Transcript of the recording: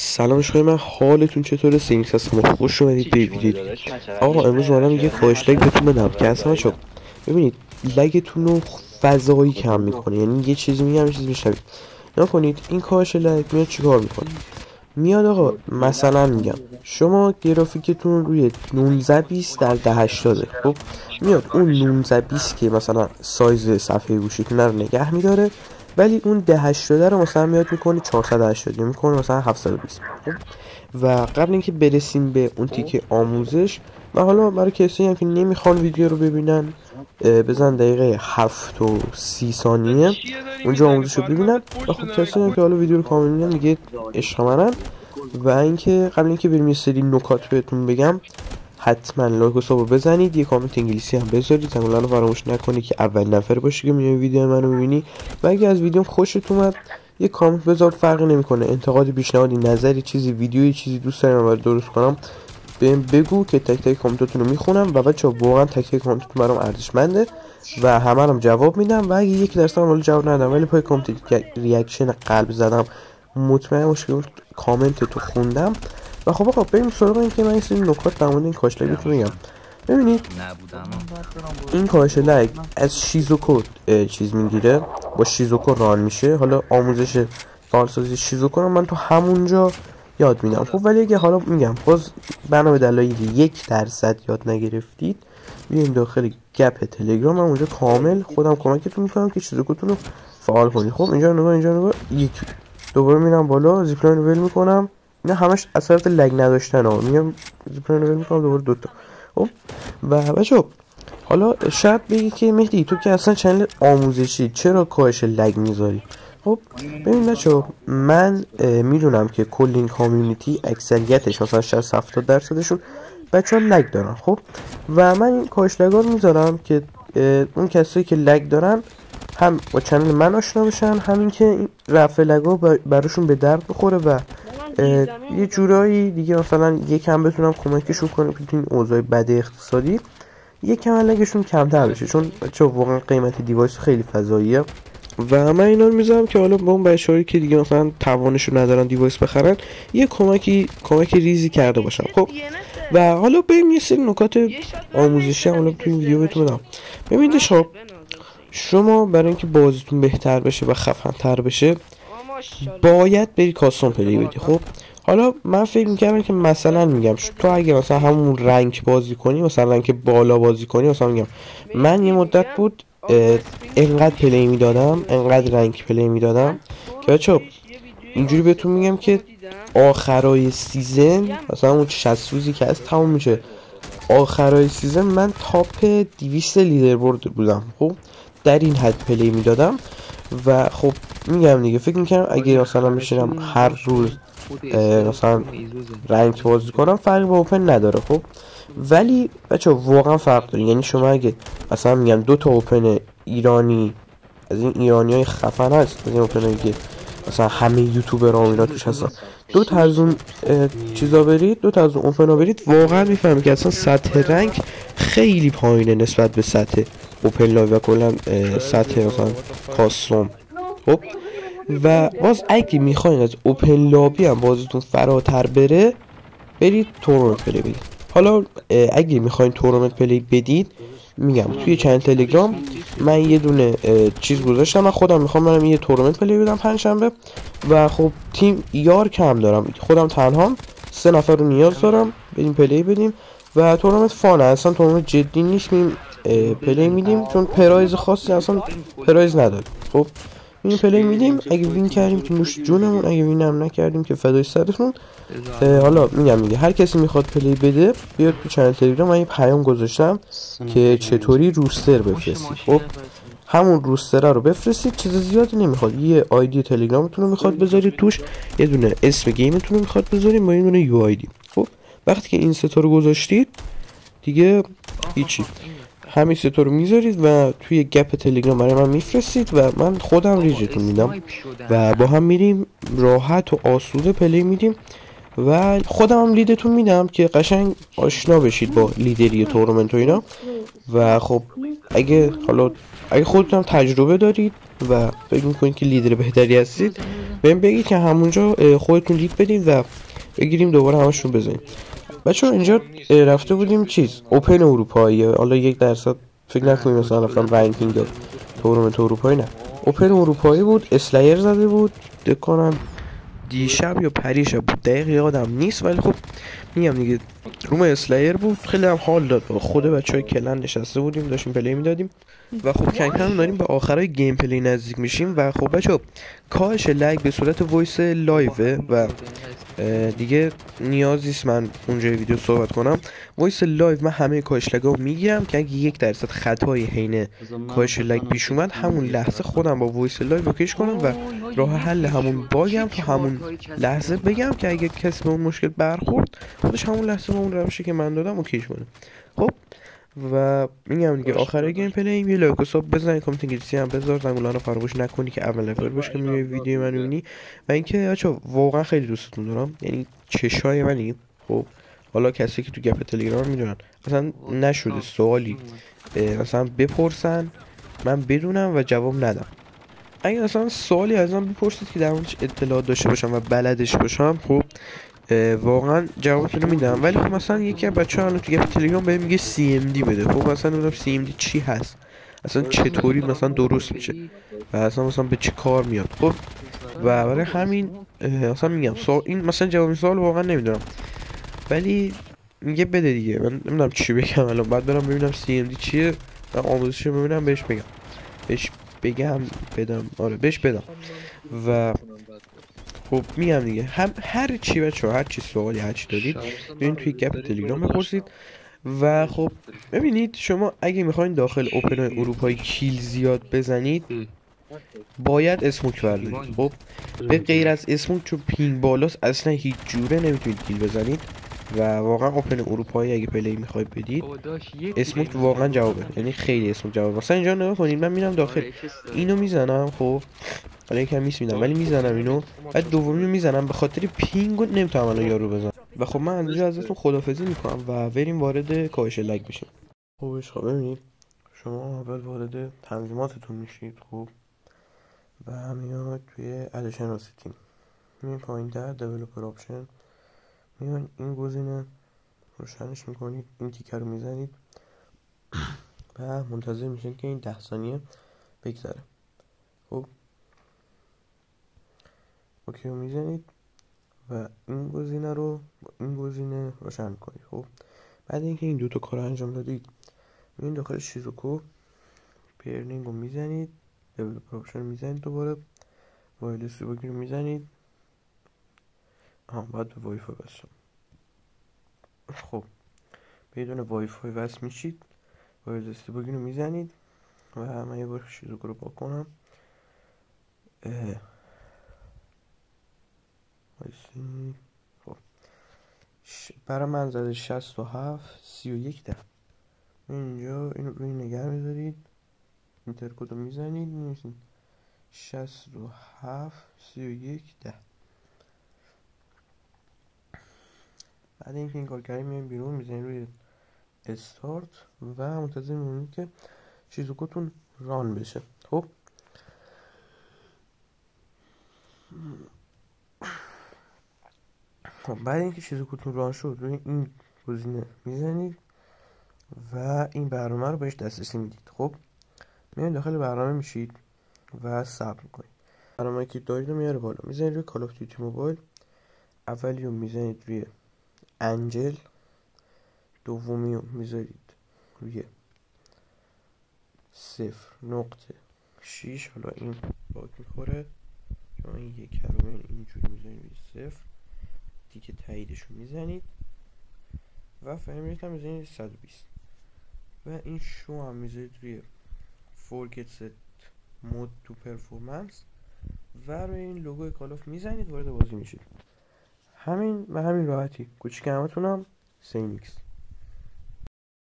سلام شما، من حالتون چطوره؟ سینکس هستم. خوش اومدید به ویدیو. آقا امروز اومدم یه کاهش لگ بهتون بدم که اصلا شو ببینید لگتون رو فضایی کم میکنه. یعنی یه چیزی میگم یه چیزی میشنوید. نکنید این کاهش لگ میاد چیکار میکنه؟ میاد آقا مثلا میگم شما گرافیکتون روی 1920 در 1080 خب میاد اون 1920 که مثلا سایز صفحه گوشیتون رو نگه میداره، ولی اون 1080 رو مثلا میاد میکنه 480 میکنه مثلا 720. خب و قبل اینکه برسیم به اون تیکه آموزش، من حالا برای کسی هم که نمیخوان ویدیو رو ببینن بزن دقیقه 7 و 30 ثانیه اونجا آموزش رو ببینن. و خب کسی هم که حالا ویدیو رو کامل میبینن دیگه عشق منن. و اینکه قبل اینکه بریم یه سری نکات بهتون بگم، حتما لایک و سابو بزنید، یه کامنت انگلیسی هم بذارید، زنگوله رو فراموش نکنید که اول نفر باشی که میای ویدیو منو میبینی. و اگه از ویدیوم خوشت اومد یه کامنت بذار، فرقی نمیکنه، انتقادی، پیشنهادی، نظری، چیزی، ویدیویی، چیزی دوست دارم برات درست کنم بهم بگو که تک تک کامنتاتون رو میخونم. و بچه‌ها واقعا تک تک کامنتاتون برام ارزشمنده و همه رو جواب میدم. و اگه یک درصد هم جواب ندم ولی پای کامنت ریاکشن قلب زدم، مطمئن باش که کامنت تو خوندم. و خب آقا بریم سراغ این که من این سری نکات در مورد این کاهش لگ بهتون میگم. ببینید این کاهش لگ از شیزوکو چیز میگیره، با شیزوکو ران میشه. حالا آموزش فعالسازی شیزوکو رو من تو همونجا یاد میدم. خب ولی اگه حالا میگم باز بنا به دلایل 1% یاد نگرفتید، بیاین داخل گپ تلگرام، من اونجا کامل خودم کمکتون میکنم که شیزوکوتون رو فعال کنید. خب اینجا نگاه یک دوباره میرم بالا، زیپلاین رو ول میکنم. اینا همش اثرات لگ نداشتن ها. میگم زیپلاین رو ول میکنم دوباره دوتا. خب و بچه‌ها حالا شاید بگی که مهدی تو که اصلا چنل آموزشی چرا کاهش لگ میذاری؟ خب ببین بچه‌ها، من میدونم که کل این کامیونیتی اکثریتش مثلا 60-70% بچه‌ها لگ دارن. خب و من این کاهش لگا رو میذارم که اون کسایی که لگ دارن هم با چنل من آشنا بشن، همین که این رفع لگا براشون به درد بخوره و یه جورایی دیگه مثلا یکم بتونم کمکشون کنم که این اوضاع بد اقتصادی یکم لگشون کمتر بشه، چون بچه واقعا قیمت دیوایس خیلی فضاییه. و من اینا رو میذارم که حالا با اون بچه‌هایی که دیگه مثلا توانشون ندارن دیوایس بخرن یه کمک ریزی کرده باشم. خب و حالا بریم یه سری نکات آموزشی حالا تو این ویدیو بهتون بدم. ببینید شما برای اینکه بازیتون بهتر بشه و خفن‌تر بشه باید بری کاستوم پلی بدی. خب حالا من فکر میکردم که مثلا میگم تو اگه مثلا همون رنگ بازی کنی، مثلا رنگ بالا بازی کنی، مثلا میگم من یه مدت بود انقدر پلی میدادم، انقدر رنگ پلی میدادم که بچه‌ها اینجوری بهتون میگم که آخرای سیزن مثلا اون 60 روزی که از تموم میشه، آخرای سیزن من تاپ 200 لیدربورد بودم. خب در این حد پلی میدادم و خب میگم دیگه فکر میکنم اگه مثلا میشینم هر روز مثلا رنگ بازی کنم فرقی با اوپن نداره. خب ولی بچه واقعا فرق داره. یعنی شما اگه مثلا میگم 2 تا اوپن ایرانی از این ایرانی های خفن هست، از این اوپن هایی که مثلا همه یوتیوبر ها اینا توش هستن، 2 تا از اون چیزا برید، 2 تا از اون اوپن ها برید، واقعا میفهمید که اصلا سطح رنگ خیلی پایینه نسبت به سطح اوپن لایو و کلا سطح مثلا کاستوم. خب و باز اگه میخواین از اوپن لابی هم بازیتون فراتر بره، برید تورنمنت پلی بدید. حالا اگه میخواین تورنمنت پلی بدید، میگم توی چنل تلگرام من یه دونه چیز گذاشتم، من خودم میخوام برم یه تورنمنت پلی بدم پنجشنبه و خب تیم یار کم دارم، خودم تنهام، 3 نفر رو نیاز دارم بریم پلی بدیم و تورنمنت فانه، اصلا تورنمنت جدی نیست، میم پلی میدیم چون پرایز خاصی اصلا پرایز نداره. خب این پلی میدیم، اگه وین کردیم که نوش جونمون، اگه وین هم نکردیم که فدای سرتون. حالا میگم دیگه هر کسی میخواد پلی بده بیاد تو چنل تلگرام، من یه پیام گذاشتم که چطوری روستر بفرستید. خب همون روستر رو بفرستید، چیز زیادی نمیخواد، یه آیدی تلگرامتون رو میخواد بذارید توش، یه دونه اسم گیمتون رو میخواد بذارید با یه دونه یو آیدی. خب وقتی که این ستا رو گذاشتید دیگه هیچی، همین ستا رو میذارید و توی گپ تلگرام برای من میفرستید و من خودم ریجتون میدم و با هم میریم راحت و آسوده پلی میدیم و خودم هم لیدتون میدم که قشنگ آشنا بشید با لیدری تورنمنت و اینا. و خب اگه خودتون هم تجربه دارید و فکر میکنید که لیدر بهتری هستید، بهم بگید که همونجا خودتون لینک بدین و بگیریم دوباره همشون بزنیم. بچه‌ها اینجا رفته بودیم چیز اوپن اروپایی، حالا 1% فکر نکنیم مثلا رفتم رنکینگ تورنمنت اروپایی، نه اوپن اروپایی بود. اسلایر زده بود کنم دیشب یا پریشب بود، دقیق یادم نیست، ولی خب میگم دیگه روم اسلایر بود. خیلی هم حال داد، با خود بچهای کلن نشسته بودیم داشتیم پلی میدادیم و خب کم کم داریم به آخرای گیم پلی نزدیک میشیم و خب بچه‌ها کاهش لگ به صورت وایس لایوه و دیگه نیازی نیست من اونجا ویدیو صحبت کنم. وایس لایو من همه کاهش لگا رو میگیرم که اگه 1% خطای حین کاهش لگ پیش اومد همون لحظه خودم با وایس لایو اوکیش کنم و راه حل همون باگم تو همون لحظه بگم که اگه کسی به اون مشکل برخورد خودش همون لحظه با اون روشی که من دادم اوکیش کنه. خب و میگم دیگه آخر گیم پلی یه لایک و ساب بزن، کامنت انگلیسی هم بذار، زنگوله رو فراموش نکنی که اول نفر باش که میای ویدیو منو میبینی. و اینکه بچا واقعا خیلی دوستتون دارم، یعنی چشای منی. خب حالا کسی که تو گپ تلگرام میدونن مثلا نشده سوالی مثلا بپرسن من بدونم و جواب ندم. اگه مثلا سوالی ازم بپرسید که در موردش اطلاعات داشته باشم و بلدش باشم، خب واقعا جوابتون رو میدم. ولی خب مثلا یکی از بچه‌ها الان تو گپ تلگرام بهم میگه CMD بده، خب مثلا نمیدونم CMD چی هست، اصلا چطوری مثلا درست میشه و اصلا به چه کار میاد. خب و برای همین مثلا میگم این مثلا جواب این سوال واقعا نمیدونم، ولی میگه بده دیگه. من نمیدونم چی بگم الان، بعد برم ببینم CMD چیه و آموزش رو ببینم بهش بگم بدم، آره بهش بدم. و خب میگم دیگه هر چی بچه‌ها، هر چی سوالی هر چی دارید بیاین توی گپ تلگرام بپرسید. و خب ببینید شما اگه میخواین داخل اوپن اروپایی کیل زیاد بزنید باید اسموک بردارید. خب به غیر از اسموک چون پینگ بالاست اصلا هیچ جوره نمیتونید کیل بزنید و واقعا اوپن اروپایی اگه پلی میخواید بدید اسموک واقعا جوابه، یعنی خیلی اسموک جوابه. مثلا اینجا نگاه کنید من میرم داخل اینو میزنم، خب حالا یکم میس میدم ولی میزنم اینو، بعد دومی رو میزنم به خاطر پینگو نمیتونم الان یارو بزنم. و خب من اینجا ازتون خدافظی میکنم و بریم وارد کاهش لگ بشیم. خب ببینید شما اول وارد تنظیماتتون میشید، خب و میاد توی ادیشنال سیتینگ، میاد پایین تر دیولپر آپشن، میاد این گزینه روشنش میکنید، این تیکر رو میزنید و منتظر میشید که این 10 ثانیه بگذره. خب اوکی رو میزنید و این گزینه رو با این گزینه روشن کنید. خب بعد اینکه این دوتا کار انجام دادید میرین داخل شیزوکو پیرلینگ رو میزنید، دیولپر آپشن میزنید، دوباره وایرلس دیباگ رو میزنید. بعد به وای فای وصل. خب بدون وای فای وصل میشید، وایرلس دیباگ رو میزنید و من یه بار شیزوکو رو پاک کنم. خب برای من زده 67 31 10. اینجا اینو روی نگه میذارید، اینتر کد رو میزنید، می‌نویسید 67 31 10. بعد اینکه این کار کردیم میایم بیرون، میزنید روی استارت و منتظر میمونید که شیزوکوتون ران بشه. خب بعد اینکه شیزوکوتون ران شد روی این گزینه میزنید و این برنامه رو بهش دسترسی میدید. خب میاید داخل برنامه میشید و صبر میکنید، برنامه‌ای که دارید رو میاره بالا، میزنید روی کال آف دیوتی موبایل، اولی رو میزنید روی انجل، دومی رو میذارید روی 0.6. حالا این باگ میخوره چون این یک رو اینجوری میزنید روی 0 دیگه، تاییدش رو میزنید و فریم ریت هم میزنید 120 و این شو هم میذارید روی forget set mode to performance و روی این لوگو کالاف میزنید، وارد بازی میشید. همین راحتی. کوچیک همتونم سینیکس.